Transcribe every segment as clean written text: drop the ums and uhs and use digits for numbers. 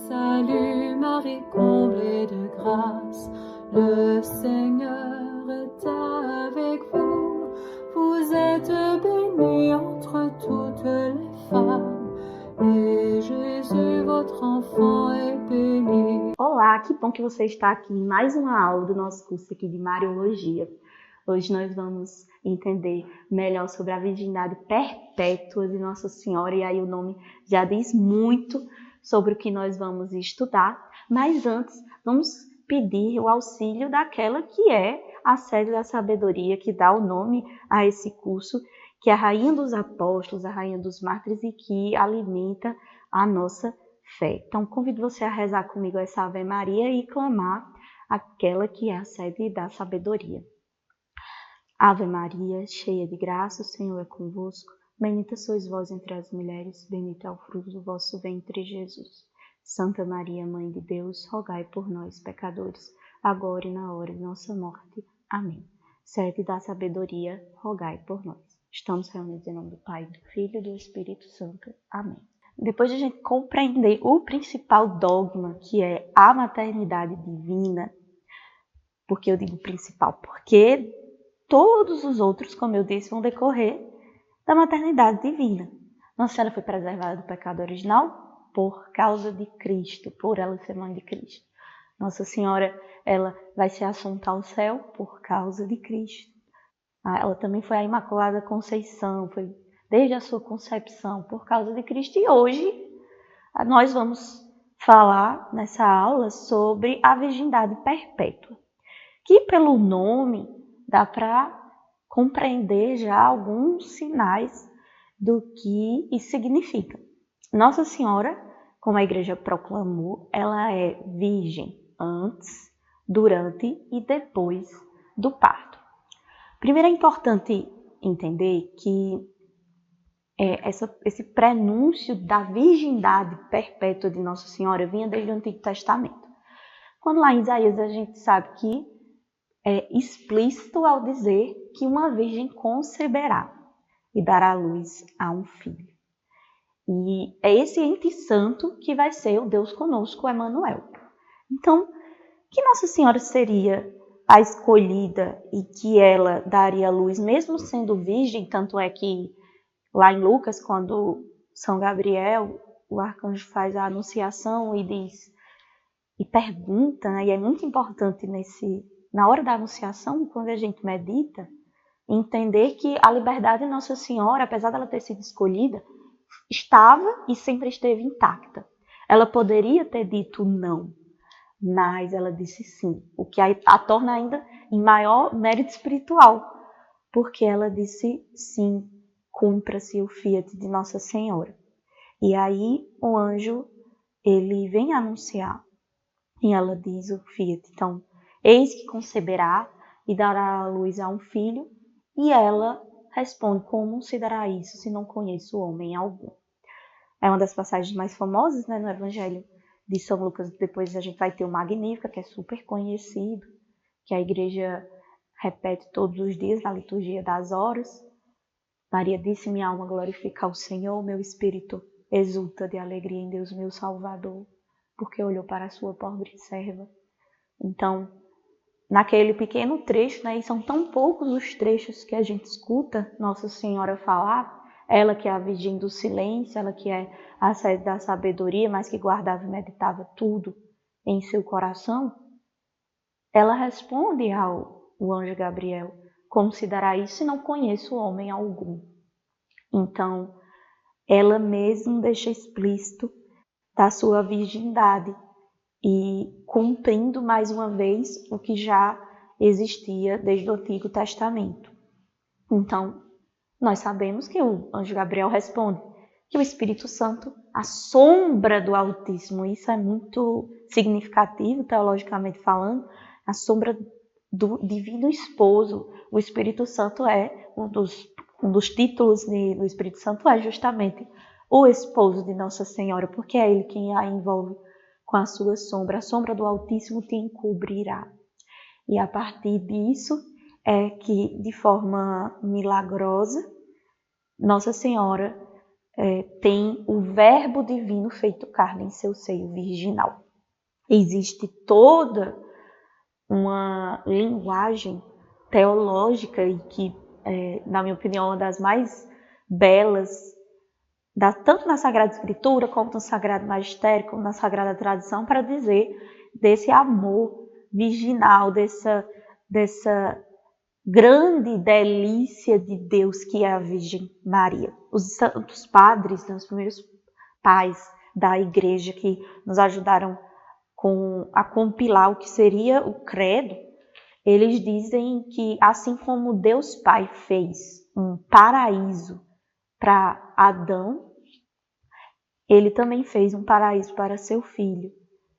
Salut Marie, comblée de grâce, le Seigneur est avec vous. Vous êtes bénie entre toutes les femmes, et Jésus, votre enfant, est béni. Olá, que bom que você está aqui em mais uma aula do nosso curso aqui de Mariologia. Hoje nós vamos entender melhor sobre a virgindade perpétua de Nossa Senhora, e aí o nome já diz muito sobre o que nós vamos estudar, mas antes vamos pedir o auxílio daquela que é a sede da sabedoria, que dá o nome a esse curso, que é a Rainha dos Apóstolos, a Rainha dos Mártires e que alimenta a nossa fé. Então convido você a rezar comigo essa Ave Maria e clamar aquela que é a sede da sabedoria. Ave Maria, cheia de graça, o Senhor é convosco. Bendita sois vós entre as mulheres, bendito é o fruto do vosso ventre, Jesus. Santa Maria, Mãe de Deus, rogai por nós, pecadores, agora e na hora de nossa morte. Amém. Sede da sabedoria, rogai por nós. Estamos reunidos em nome do Pai, do Filho e do Espírito Santo. Amém. Depois de a gente compreender o principal dogma, que é a maternidade divina, porque eu digo principal? Porque todos os outros, como eu disse, vão decorrer da maternidade divina. Nossa Senhora foi preservada do pecado original por causa de Cristo, por ela ser mãe de Cristo. Nossa Senhora, ela vai ser assunta ao céu por causa de Cristo. Ela também foi a Imaculada Conceição, foi desde a sua concepção por causa de Cristo. E hoje nós vamos falar nessa aula sobre a virgindade perpétua, que pelo nome dá para compreender já alguns sinais do que isso significa. Nossa Senhora, como a Igreja proclamou, ela é virgem antes, durante e depois do parto. Primeiro é importante entender que esse prenúncio da virgindade perpétua de Nossa Senhora vinha desde o Antigo Testamento. Quando lá em Isaías a gente sabe que é explícito ao dizer que uma virgem conceberá e dará à luz a um filho. E é esse ente santo que vai ser o Deus conosco, Emanuel. Então, que Nossa Senhora seria a escolhida e que ela daria à luz, mesmo sendo virgem, tanto é que lá em Lucas, quando São Gabriel, o arcanjo faz a anunciação e diz, e pergunta, né, e é muito importante na hora da anunciação, quando a gente medita, entender que a liberdade de Nossa Senhora, apesar dela ter sido escolhida, estava e sempre esteve intacta. Ela poderia ter dito não, mas ela disse sim, o que a torna ainda em maior mérito espiritual, porque ela disse sim, cumpra-se o fiat de Nossa Senhora. E aí o anjo, ele vem anunciar, e ela diz o fiat, então, eis que conceberá e dará à luz a um filho, e ela responde, como se dará isso se não conheço homem algum? É uma das passagens mais famosas, né, no Evangelho de São Lucas. Depois a gente vai ter o Magnífica, que é super conhecido, que a igreja repete todos os dias na liturgia das horas. Maria disse, minha alma glorifica ao Senhor, meu espírito exulta de alegria em Deus, meu Salvador, porque olhou para a sua pobre serva. Então, naquele pequeno trecho, né, e são tão poucos os trechos que a gente escuta Nossa Senhora falar, ela que é a virgem do silêncio, ela que é a sede da sabedoria, mas que guardava e meditava tudo em seu coração, ela responde ao anjo Gabriel, como se dará isso se não conheço homem algum? Então, ela mesma deixa explícito da sua virgindade e cumprindo mais uma vez o que já existia desde o Antigo Testamento. Então, nós sabemos que o anjo Gabriel responde que o Espírito Santo, a sombra do Altíssimo, isso é muito significativo teologicamente falando, a sombra do Divino Esposo. O Espírito Santo é um dos títulos do Espírito Santo é justamente o esposo de Nossa Senhora, porque é ele quem a envolve com a sua sombra. A sombra do Altíssimo te encobrirá. E a partir disso é que, de forma milagrosa, Nossa Senhora tem o verbo divino feito carne em seu seio virginal. Existe toda uma linguagem teológica e que, na minha opinião, é uma das mais belas, tanto na Sagrada Escritura, como no Sagrado Magistério, como na Sagrada Tradição, para dizer desse amor virginal, dessa grande delícia de Deus que é a Virgem Maria. Os santos padres, os primeiros pais da igreja que nos ajudaram a compilar o que seria o credo, eles dizem que assim como Deus Pai fez um paraíso para Adão, ele também fez um paraíso para seu filho.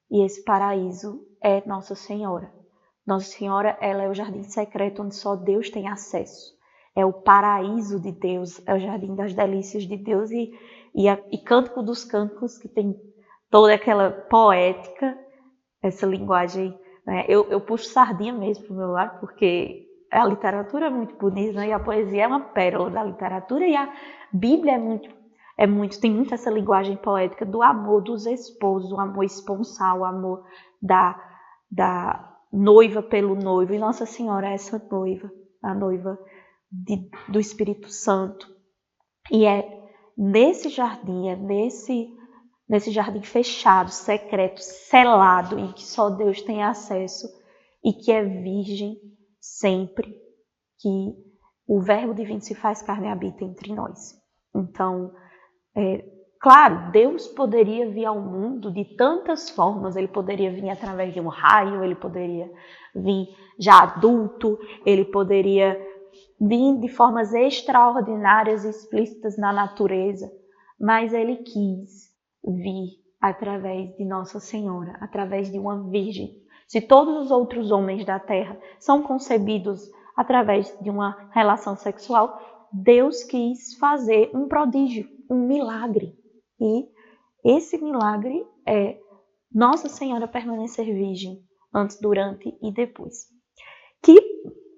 E esse paraíso é Nossa Senhora. Nossa Senhora, ela é o jardim secreto onde só Deus tem acesso. É o paraíso de Deus, é o jardim das delícias de Deus e Cântico dos Cânticos, que tem toda aquela poética, essa linguagem, né? Eu puxo sardinha mesmo pro meu lado, porque a literatura é muito bonita, né? E a poesia é uma pérola da literatura, e a Bíblia tem muito essa linguagem poética do amor dos esposos, o amor esponsal, o amor da noiva pelo noivo. E Nossa Senhora é essa noiva, a noiva do Espírito Santo. E é nesse jardim, nesse jardim fechado, secreto, selado, em que só Deus tem acesso e que é virgem sempre, que o Verbo divino se faz carne e habita entre nós. Então, claro, Deus poderia vir ao mundo de tantas formas. Ele poderia vir através de um raio, ele poderia vir já adulto, ele poderia vir de formas extraordinárias e explícitas na natureza, mas ele quis vir através de Nossa Senhora, através de uma virgem. Se todos os outros homens da terra são concebidos através de uma relação sexual, Deus quis fazer um prodígio, um milagre. E esse milagre é Nossa Senhora permanecer virgem antes, durante e depois. Que,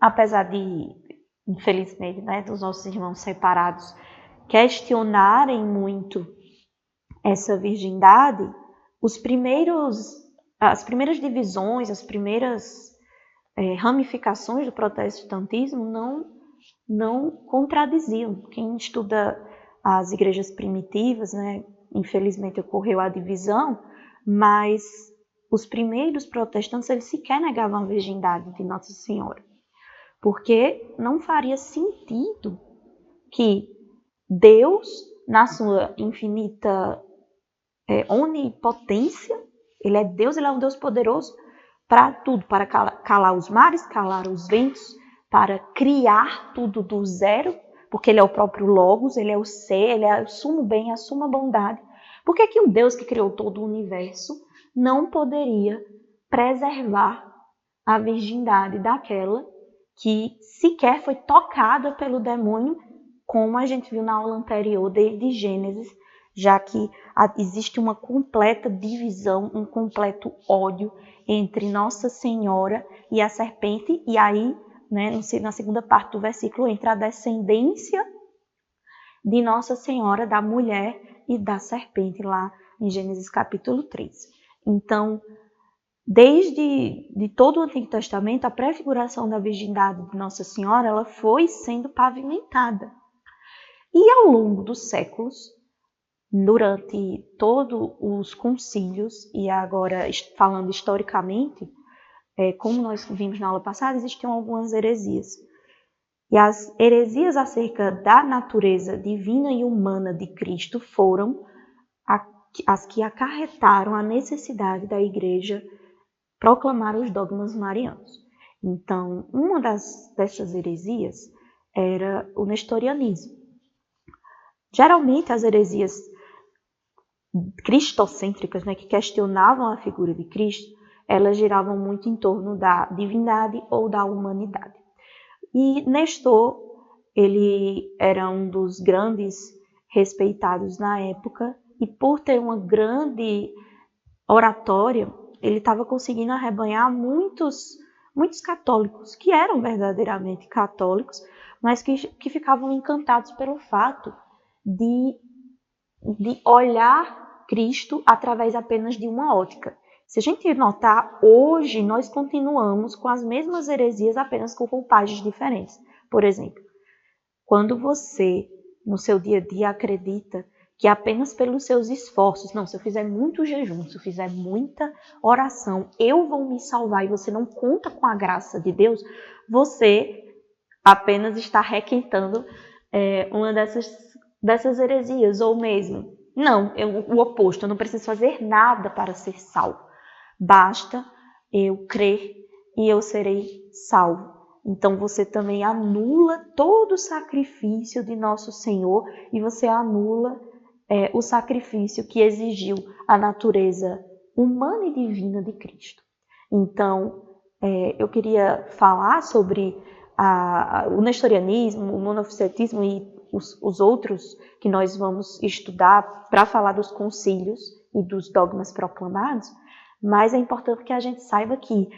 apesar de, infelizmente, né, dos nossos irmãos separados questionarem muito essa virgindade, as primeiras divisões, as primeiras ramificações do protestantismo não contradiziam. Quem estuda as igrejas primitivas, né, infelizmente ocorreu a divisão, mas os primeiros protestantes eles sequer negavam a virgindade de Nossa Senhora, porque não faria sentido que Deus, na sua infinita onipotência, ele é Deus, ele é um Deus poderoso para tudo, para calar os mares, calar os ventos, para criar tudo do zero, porque ele é o próprio Logos, ele é o ser, ele é o sumo bem, a suma bondade. Por que um Deus que criou todo o universo não poderia preservar a virgindade daquela que sequer foi tocada pelo demônio, como a gente viu na aula anterior, desde Gênesis, já que existe uma completa divisão, um completo ódio entre Nossa Senhora e a serpente, e aí, né, na segunda parte do versículo, entra a descendência de Nossa Senhora, da mulher e da serpente, lá em Gênesis capítulo 3. Então, desde todo o Antigo Testamento, a prefiguração da virgindade de Nossa Senhora ela foi sendo pavimentada. E ao longo dos séculos, durante todos os concílios, e agora falando historicamente, como nós vimos na aula passada, existiam algumas heresias. E as heresias acerca da natureza divina e humana de Cristo foram as que acarretaram a necessidade da Igreja proclamar os dogmas marianos. Então, uma dessas heresias era o nestorianismo. Geralmente, as heresias cristocêntricas, né, que questionavam a figura de Cristo, elas giravam muito em torno da divindade ou da humanidade. E Nestor, ele era um dos grandes respeitados na época, e por ter uma grande oratória, ele estava conseguindo arrebanhar muitos católicos, que eram verdadeiramente católicos, mas que ficavam encantados pelo fato de de olhar Cristo através apenas de uma ótica. Se a gente notar, hoje nós continuamos com as mesmas heresias, apenas com roupagens diferentes. Por exemplo, quando você, no seu dia a dia, acredita que apenas pelos seus esforços, não, se eu fizer muito jejum, se eu fizer muita oração, eu vou me salvar, e você não conta com a graça de Deus, você apenas está requintando uma dessas heresias, ou mesmo, não, o oposto, eu não preciso fazer nada para ser salvo. Basta eu crer e eu serei salvo. Então você também anula todo o sacrifício de nosso Senhor e você anula o sacrifício que exigiu a natureza humana e divina de Cristo. Então, eu queria falar sobre o nestorianismo, o monofisitismo e os outros que nós vamos estudar para falar dos concílios e dos dogmas proclamados, mas é importante que a gente saiba que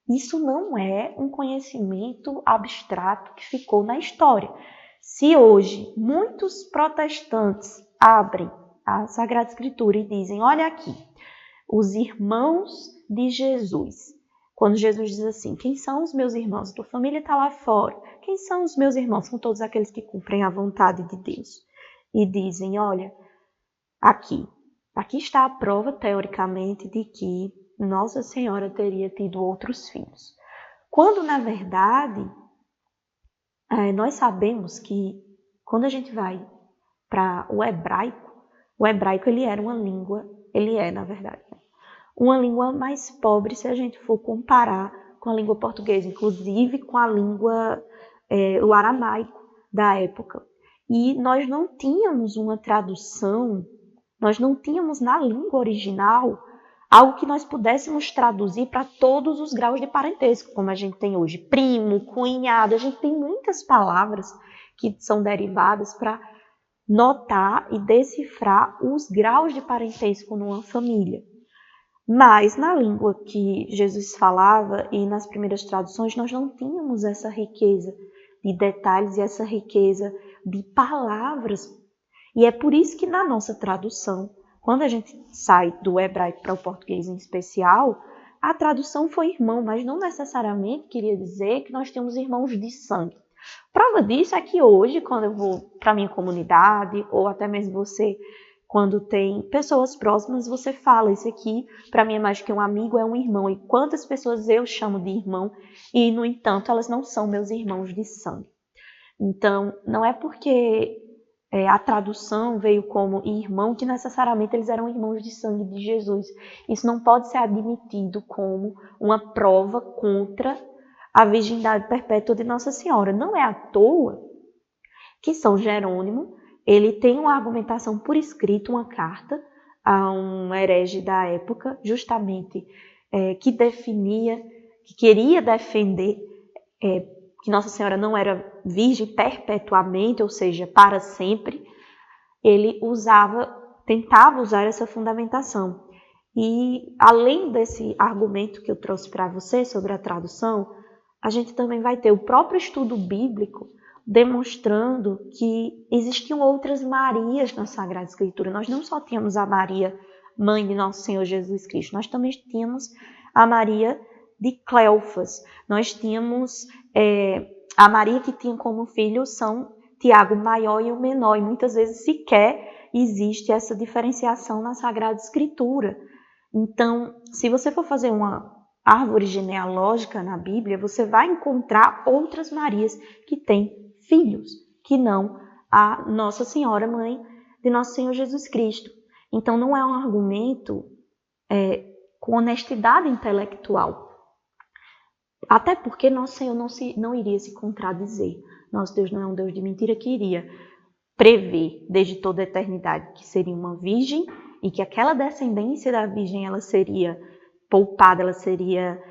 isso não é um conhecimento abstrato que ficou na história. Se hoje muitos protestantes abrem a Sagrada Escritura e dizem, olha aqui, os irmãos de Jesus. Quando Jesus diz assim, quem são os meus irmãos? A tua família está lá fora. Quem são os meus irmãos? São todos aqueles que cumprem a vontade de Deus. E dizem, olha, aqui está a prova, teoricamente, de que Nossa Senhora teria tido outros filhos. Quando, na verdade, nós sabemos que quando a gente vai para o hebraico ele era uma língua, ele é, na verdade, uma língua mais pobre se a gente for comparar com a língua portuguesa, inclusive com a língua, o aramaico da época. E nós não tínhamos uma tradução, nós não tínhamos na língua original algo que nós pudéssemos traduzir para todos os graus de parentesco, como a gente tem hoje. Primo, cunhado, a gente tem muitas palavras que são derivadas para notar e decifrar os graus de parentesco numa família. Mas na língua que Jesus falava e nas primeiras traduções, nós não tínhamos essa riqueza de detalhes e essa riqueza de palavras. E é por isso que na nossa tradução, quando a gente sai do hebraico para o português em especial, a tradução foi irmão, mas não necessariamente queria dizer que nós temos irmãos de sangue. Prova disso é que hoje, quando eu vou para a minha comunidade, ou até mesmo você, quando tem pessoas próximas, você fala, isso aqui para mim é mais que um amigo, é um irmão. E quantas pessoas eu chamo de irmão e, no entanto, elas não são meus irmãos de sangue. Então, não é porque a tradução veio como irmão que necessariamente eles eram irmãos de sangue de Jesus. Isso não pode ser admitido como uma prova contra a virgindade perpétua de Nossa Senhora. Não é à toa que São Jerônimo, ele tem uma argumentação por escrito, uma carta a um herege da época, justamente que definia, que queria defender que Nossa Senhora não era virgem perpetuamente, ou seja, para sempre. Ele tentava usar essa fundamentação. E além desse argumento que eu trouxe para você sobre a tradução, a gente também vai ter o próprio estudo bíblico demonstrando que existiam outras Marias na Sagrada Escritura. Nós não só tínhamos a Maria, mãe de nosso Senhor Jesus Cristo, nós também tínhamos a Maria de Cleofas. Nós tínhamos a Maria que tinha como filho São Tiago, o maior e o menor, e muitas vezes sequer existe essa diferenciação na Sagrada Escritura. Então, se você for fazer uma árvore genealógica na Bíblia, você vai encontrar outras Marias que têm filhos, que não a Nossa Senhora, mãe de nosso Senhor Jesus Cristo. Então, não é um argumento com honestidade intelectual. Até porque nosso Senhor não iria se contradizer. Nosso Deus não é um Deus de mentira que iria prever desde toda a eternidade que seria uma virgem e que aquela descendência da virgem ela seria poupada, ela seria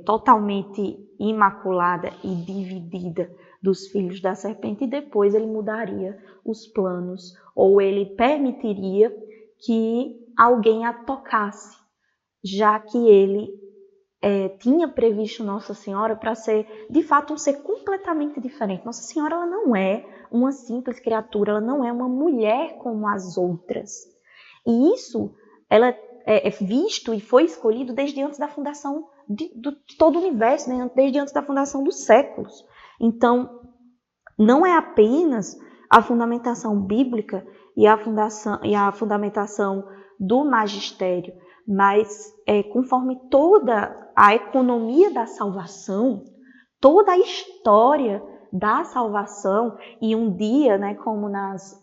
totalmente imaculada e dividida dos filhos da serpente, e depois ele mudaria os planos, ou ele permitiria que alguém a tocasse, já que ele tinha previsto Nossa Senhora para ser, de fato, um ser completamente diferente. Nossa Senhora, ela não é uma simples criatura, ela não é uma mulher como as outras. E isso, ela é visto e foi escolhido desde antes da fundação de todo o universo, né? Desde antes da fundação dos séculos. Então, não é apenas a fundamentação bíblica e a fundamentação do magistério, mas conforme toda a economia da salvação, toda a história da salvação, e um dia, né, como nas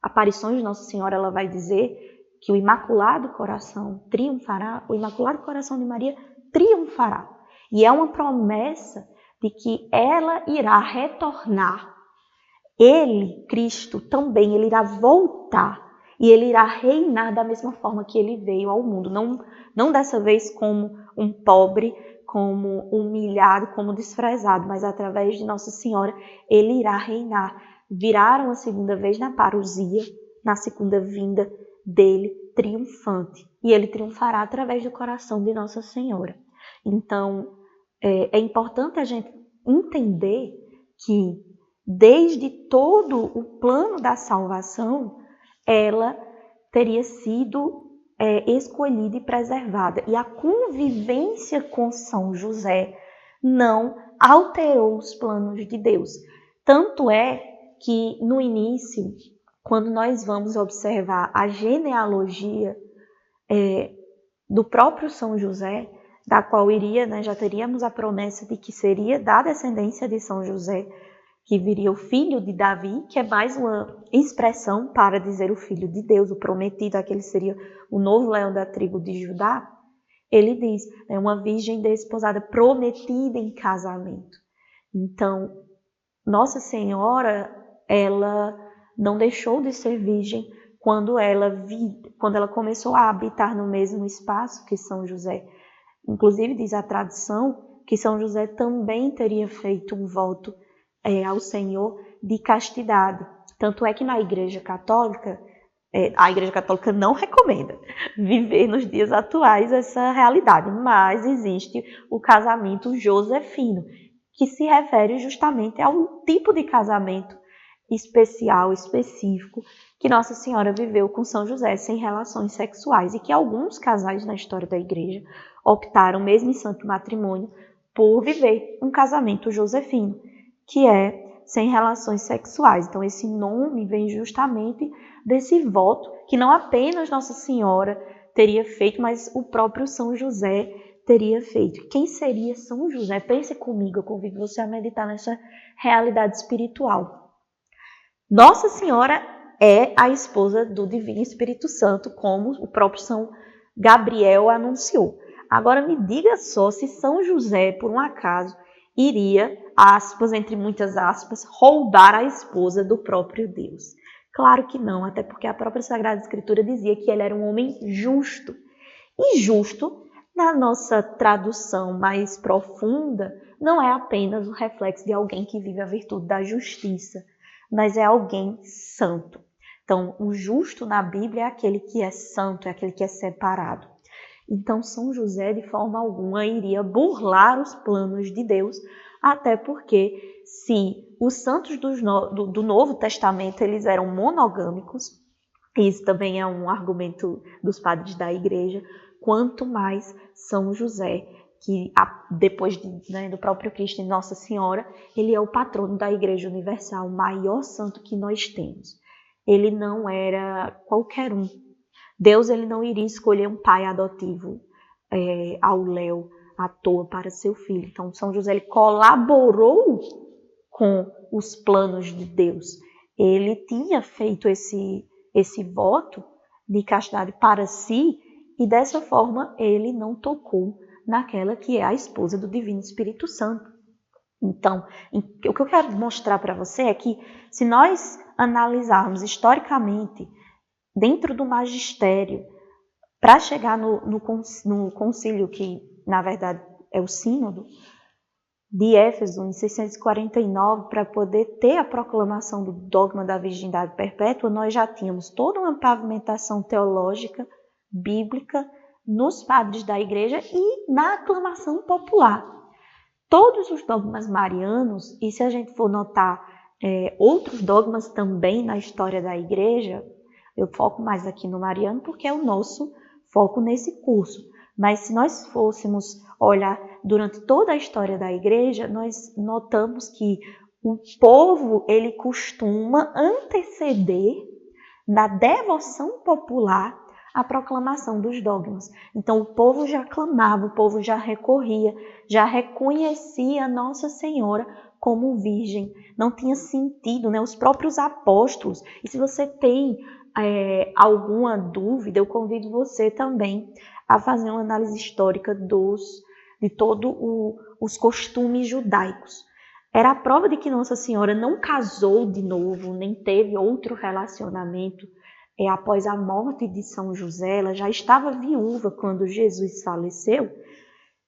aparições de Nossa Senhora, ela vai dizer que o Imaculado Coração triunfará, o Imaculado Coração de Maria triunfará. E é uma promessa de que ela irá retornar. Ele, Cristo, também, ele irá voltar e ele irá reinar da mesma forma que ele veio ao mundo. Não dessa vez como um pobre, como humilhado, como desprezado, mas através de Nossa Senhora, ele irá reinar. Virá uma segunda vez na parousia, na segunda vinda dele, triunfante. E ele triunfará através do coração de Nossa Senhora. Então, é importante a gente entender que desde todo o plano da salvação, ela teria sido escolhida e preservada. E a convivência com São José não alterou os planos de Deus. Tanto é que no início, quando nós vamos observar a genealogia do próprio São José, da qual iria, né, já teríamos a promessa de que seria da descendência de São José, que viria o filho de Davi, que é mais uma expressão para dizer o filho de Deus, o prometido, aquele seria o novo leão da tribo de Judá. Ele diz, é uma virgem desposada, prometida em casamento. Então, Nossa Senhora, ela não deixou de ser virgem quando ela começou a habitar no mesmo espaço que São José. Inclusive, diz a tradição que São José também teria feito um voto ao Senhor de castidade. Tanto é que na Igreja Católica, a Igreja Católica não recomenda viver nos dias atuais essa realidade, mas existe o casamento josefino, que se refere justamente ao tipo de casamento especial, específico, que Nossa Senhora viveu com São José sem relações sexuais e que alguns casais na história da Igreja optaram, mesmo em santo matrimônio, por viver um casamento josefino, que é sem relações sexuais. Então, esse nome vem justamente desse voto que não apenas Nossa Senhora teria feito, mas o próprio São José teria feito. Quem seria São José? Pense comigo, eu convido você a meditar nessa realidade espiritual. Nossa Senhora é a esposa do Divino Espírito Santo, como o próprio São Gabriel anunciou. Agora me diga só se São José, por um acaso, iria, aspas, entre muitas aspas, roubar a esposa do próprio Deus. Claro que não, até porque a própria Sagrada Escritura dizia que ele era um homem justo. E justo, na nossa tradução mais profunda, não é apenas o reflexo de alguém que vive a virtude da justiça, mas é alguém santo. Então, o justo na Bíblia é aquele que é santo, é aquele que é separado. Então, São José, de forma alguma, iria burlar os planos de Deus, até porque, se os santos do Novo Testamento eles eram monogâmicos, isso também é um argumento dos padres da Igreja, quanto mais São José, que depois do próprio Cristo e Nossa Senhora, ele é o patrono da Igreja Universal, o maior santo que nós temos. Ele não era qualquer um. Deus ele não iria escolher um pai adotivo ao léu, à toa, para seu filho. Então, São José ele colaborou com os planos de Deus. Ele tinha feito esse voto de castidade para si e, dessa forma, ele não tocou naquela que é a esposa do Divino Espírito Santo. Então, o que eu quero mostrar para você é que, se nós analisarmos historicamente dentro do magistério, para chegar no concílio, que na verdade é o sínodo de Éfeso, em 649, para poder ter a proclamação do dogma da virgindade perpétua, nós já tínhamos toda uma pavimentação teológica, bíblica, nos padres da igreja e na aclamação popular. Todos os dogmas marianos, e se a gente for notar outros dogmas também na história da igreja, eu foco mais aqui no mariano porque é o nosso foco nesse curso. Mas se nós fôssemos olhar durante toda a história da igreja, nós notamos que o povo ele costuma anteceder na devoção popular a proclamação dos dogmas. Então o povo já clamava, o povo já recorria, já reconhecia Nossa Senhora como virgem. Não tinha sentido, né? Os próprios apóstolos. E se você tem alguma dúvida, eu convido você também a fazer uma análise histórica de todos os costumes judaicos. Era a prova de que Nossa Senhora não casou de novo, nem teve outro relacionamento após a morte de São José. Ela já estava viúva quando Jesus faleceu,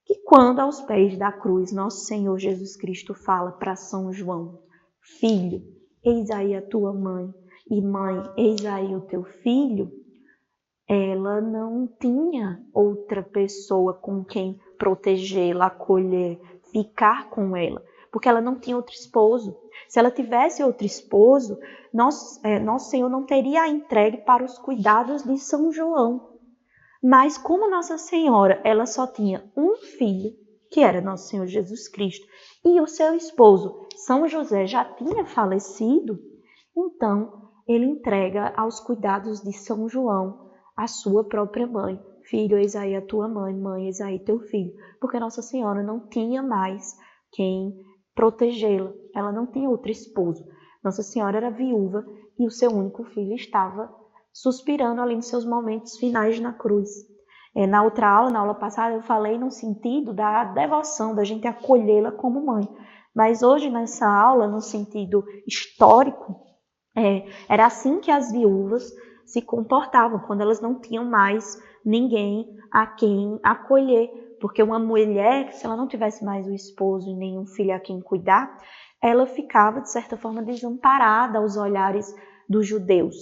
que quando aos pés da cruz Nosso Senhor Jesus Cristo fala para São João: filho, eis aí a tua mãe, e mãe, eis aí o teu filho, ela não tinha outra pessoa com quem protegê-la, acolher, ficar com ela, porque ela não tinha outro esposo. Se ela tivesse outro esposo, Nosso Senhor não teria a entregue para os cuidados de São João. Mas como Nossa Senhora ela só tinha um filho, que era Nosso Senhor Jesus Cristo, e o seu esposo, São José, já tinha falecido, então ele entrega aos cuidados de São João a sua própria mãe. Filho, eis aí a tua mãe, mãe, eis aí teu filho. Porque Nossa Senhora não tinha mais quem protegê-la. Ela não tinha outro esposo. Nossa Senhora era viúva e o seu único filho estava suspirando ali nos seus momentos finais na cruz. Na outra aula, na aula passada, eu falei no sentido da devoção, da gente acolhê-la como mãe. Mas hoje, nessa aula, no sentido histórico, era assim que as viúvas se comportavam, quando elas não tinham mais ninguém a quem acolher. Porque uma mulher, se ela não tivesse mais o esposo e nenhum filho a quem cuidar, ela ficava, de certa forma, desamparada aos olhares dos judeus,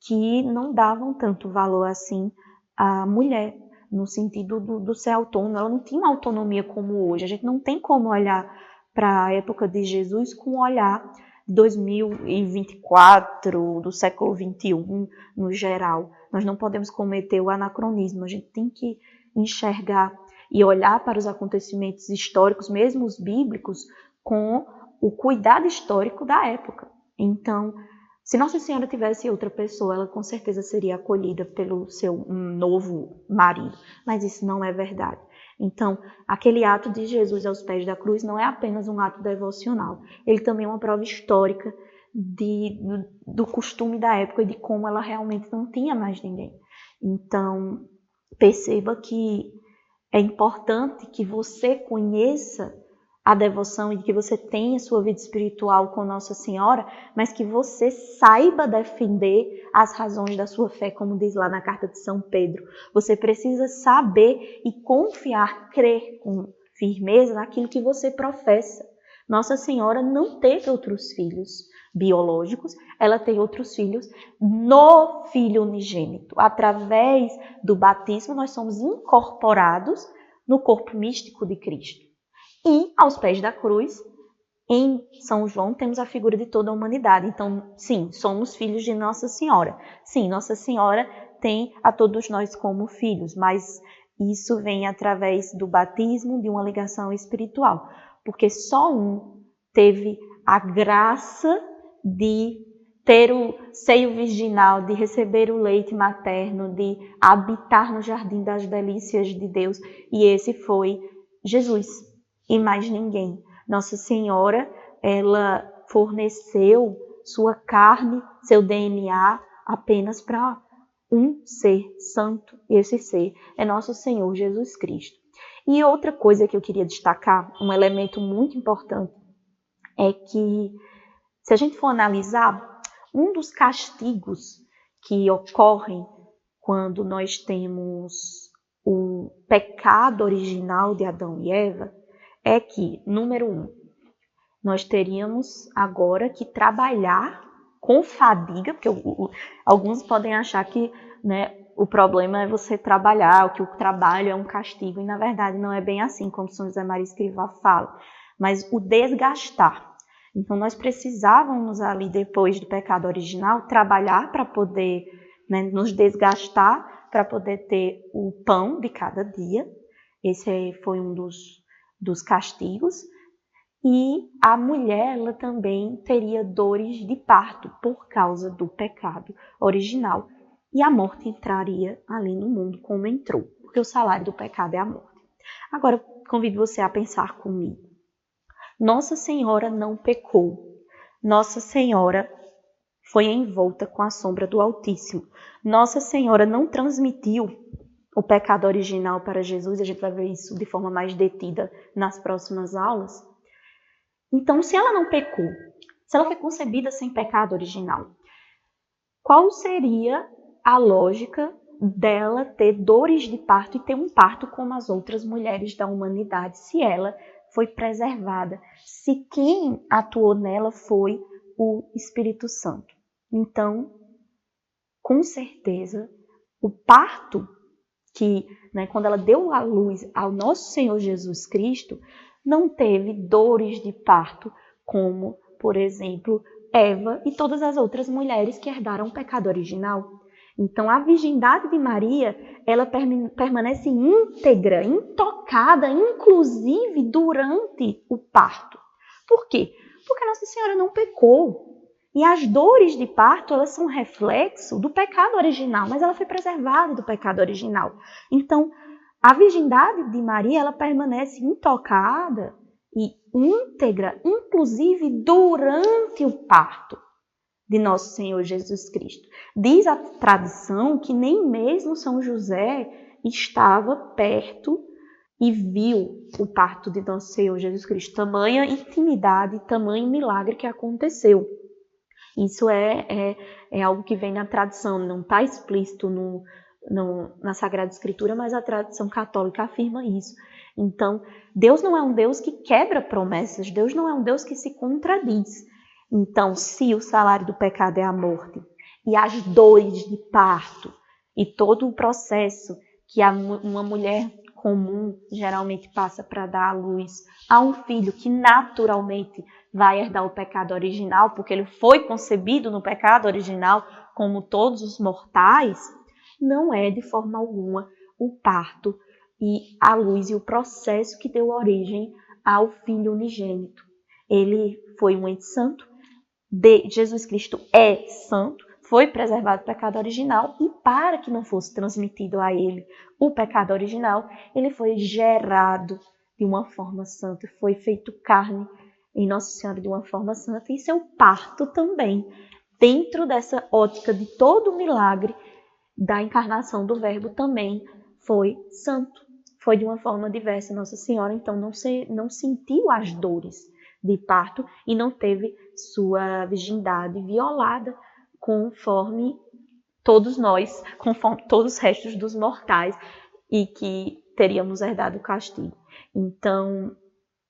que não davam tanto valor assim à mulher, no sentido do ser autônoma. Ela não tinha uma autonomia como hoje. A gente não tem como olhar para a época de Jesus com um olhar de 2024, do século 21, no geral. Nós não podemos cometer o anacronismo. A gente tem que enxergar e olhar para os acontecimentos históricos, mesmo os bíblicos, com o cuidado histórico da época. Então, se Nossa Senhora tivesse outra pessoa, ela com certeza seria acolhida pelo seu novo marido, mas isso não é verdade. Então, aquele ato de Jesus aos pés da cruz não é apenas um ato devocional, ele também é uma prova histórica do costume da época e de como ela realmente não tinha mais ninguém. Então, perceba que é importante que você conheça a devoção e que você tenha sua vida espiritual com Nossa Senhora, mas que você saiba defender as razões da sua fé, como diz lá na carta de São Pedro. Você precisa saber e confiar, crer com firmeza naquilo que você professa. Nossa Senhora não teve outros filhos biológicos, ela tem outros filhos no Filho unigênito. Através do batismo, nós somos incorporados no corpo místico de Cristo. E, aos pés da cruz, em São João, temos a figura de toda a humanidade. Então, sim, somos filhos de Nossa Senhora. Sim, Nossa Senhora tem a todos nós como filhos, mas isso vem através do batismo, de uma ligação espiritual. Porque só um teve a graça de ter o seio virginal, de receber o leite materno, de habitar no jardim das delícias de Deus. E esse foi Jesus. E mais ninguém. Nossa Senhora, ela forneceu sua carne, seu DNA, apenas para um ser santo. E esse ser é nosso Senhor Jesus Cristo. E outra coisa que eu queria destacar, um elemento muito importante, é que, se a gente for analisar, um dos castigos que ocorrem quando nós temos o pecado original de Adão e Eva, é que, número 1, nós teríamos agora que trabalhar com fadiga, porque alguns podem achar que, né, o problema é você trabalhar, que o trabalho é um castigo, e na verdade não é bem assim, como São José Maria Escrivá fala, mas o desgastar. Então nós precisávamos ali, depois do pecado original, trabalhar para poder, né, nos desgastar, para poder ter o pão de cada dia. Esse foi um dos castigos. E a mulher, ela também teria dores de parto por causa do pecado original. E a morte entraria ali no mundo como entrou, porque o salário do pecado é a morte. Agora, convido você a pensar comigo. Nossa Senhora não pecou. Nossa Senhora foi envolta com a sombra do Altíssimo. Nossa Senhora não transmitiu o pecado original para Jesus. A gente vai ver isso de forma mais detida nas próximas aulas. Então, se ela não pecou, se ela foi concebida sem pecado original, qual seria a lógica dela ter dores de parto e ter um parto como as outras mulheres da humanidade, se ela foi preservada, se quem atuou nela foi o Espírito Santo? Então, com certeza, o parto que, né, quando ela deu a luz ao nosso Senhor Jesus Cristo, não teve dores de parto como, por exemplo, Eva e todas as outras mulheres que herdaram o pecado original. Então, a virgindade de Maria, ela permanece íntegra, intocada, inclusive durante o parto. Por quê? Porque Nossa Senhora não pecou. E as dores de parto, elas são reflexo do pecado original, mas ela foi preservada do pecado original. Então, a virgindade de Maria, ela permanece intocada e íntegra, inclusive durante o parto de nosso Senhor Jesus Cristo. Diz a tradição que nem mesmo São José estava perto e viu o parto de nosso Senhor Jesus Cristo. Tamanha intimidade, tamanho milagre que aconteceu. Isso é algo que vem na tradição, não está explícito na Sagrada Escritura, mas a tradição católica afirma isso. Então, Deus não é um Deus que quebra promessas, Deus não é um Deus que se contradiz. Então, se o salário do pecado é a morte, e as dores de parto, e todo o processo que uma mulher comum geralmente passa para dar à luz a um filho que naturalmente vai herdar o pecado original, porque ele foi concebido no pecado original, como todos os mortais, não é de forma alguma o parto e a luz e o processo que deu origem ao Filho unigênito. Ele foi um ente santo, Jesus Cristo é santo, foi preservado do pecado original e para que não fosse transmitido a ele o pecado original, ele foi gerado de uma forma santa, foi feito carne em Nossa Senhora de uma forma santa e seu parto também, dentro dessa ótica de todo o milagre da encarnação do Verbo também foi santo, foi de uma forma diversa. Nossa Senhora então não sentiu as dores de parto e não teve sua virgindade violada conforme todos nós, conforme todos os restos dos mortais e que teríamos herdado o castigo. Então,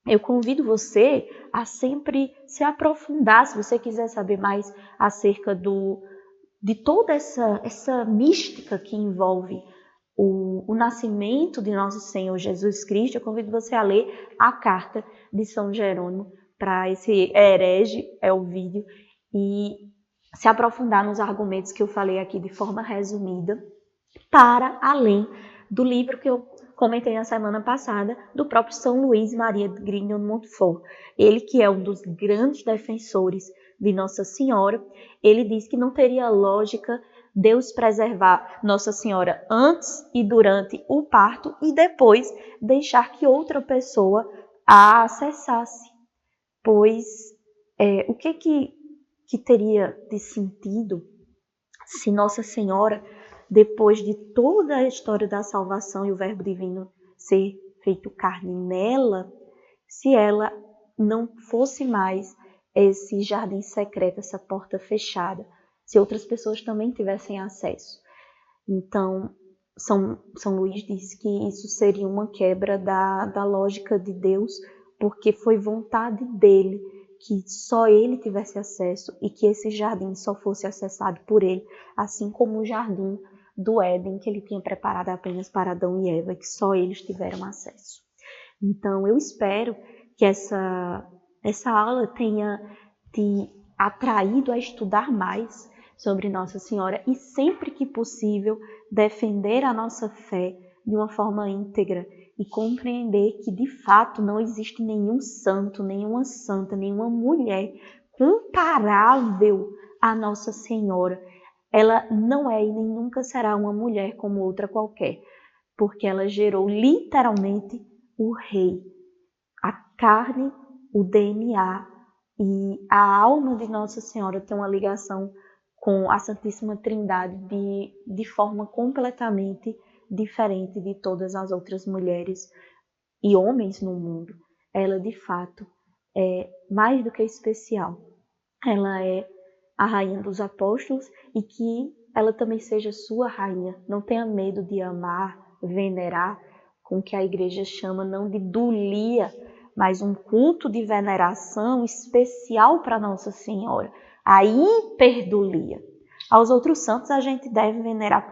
eu convido você a sempre se aprofundar, se você quiser saber mais acerca de toda essa mística que envolve o nascimento de nosso Senhor Jesus Cristo. Eu convido você a ler a carta de São Jerônimo para esse herege Elvídio e se aprofundar nos argumentos que eu falei aqui de forma resumida, para além do livro que eu comentei na semana passada, do próprio São Luís Maria de Grignon de Montfort. Ele que é um dos grandes defensores de Nossa Senhora, ele diz que não teria lógica Deus preservar Nossa Senhora antes e durante o parto e depois deixar que outra pessoa a acessasse. Pois o que teria de sentido se Nossa Senhora, depois de toda a história da salvação e o Verbo Divino ser feito carne nela, se ela não fosse mais esse jardim secreto, essa porta fechada, se outras pessoas também tivessem acesso. Então, São Luís diz que isso seria uma quebra da lógica de Deus, porque foi vontade dele que só ele tivesse acesso e que esse jardim só fosse acessado por ele, assim como o jardim do Éden que ele tinha preparado apenas para Adão e Eva, que só eles tiveram acesso. Então, eu espero que essa aula tenha te atraído a estudar mais sobre Nossa Senhora e, sempre que possível, defender a nossa fé de uma forma íntegra e compreender que, de fato, não existe nenhum santo, nenhuma santa, nenhuma mulher comparável à Nossa Senhora. Ela não é e nem nunca será uma mulher como outra qualquer, porque ela gerou literalmente o rei, a carne, o DNA e a alma de Nossa Senhora tem uma ligação com a Santíssima Trindade de forma completamente diferente de todas as outras mulheres e homens no mundo. Ela, de fato, é mais do que especial. Ela é a rainha dos apóstolos e que ela também seja sua rainha. Não tenha medo de amar, venerar, com o que a igreja chama não de dulia, mas um culto de veneração especial para Nossa Senhora, a hiperdulia. Aos outros santos a gente deve venerar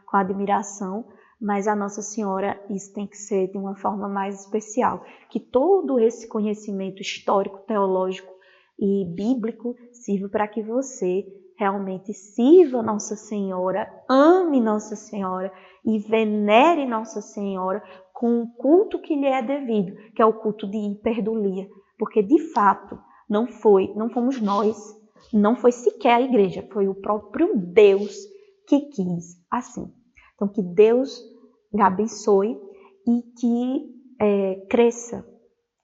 com admiração, mas a Nossa Senhora isso tem que ser de uma forma mais especial. Que todo esse conhecimento histórico, teológico e bíblico sirva para que você realmente sirva Nossa Senhora, ame Nossa Senhora e venere Nossa Senhora com o culto que lhe é devido, que é o culto de hiperdulia. Porque, de fato, não fomos nós, não foi sequer a igreja, foi o próprio Deus que quis assim. Então, que Deus lhe abençoe e que cresça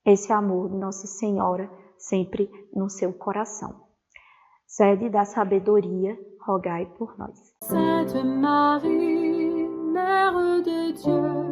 esse amor de Nossa Senhora sempre no seu coração. Sede da sabedoria, rogai por nós. Sainte Marie, Mère de Dieu,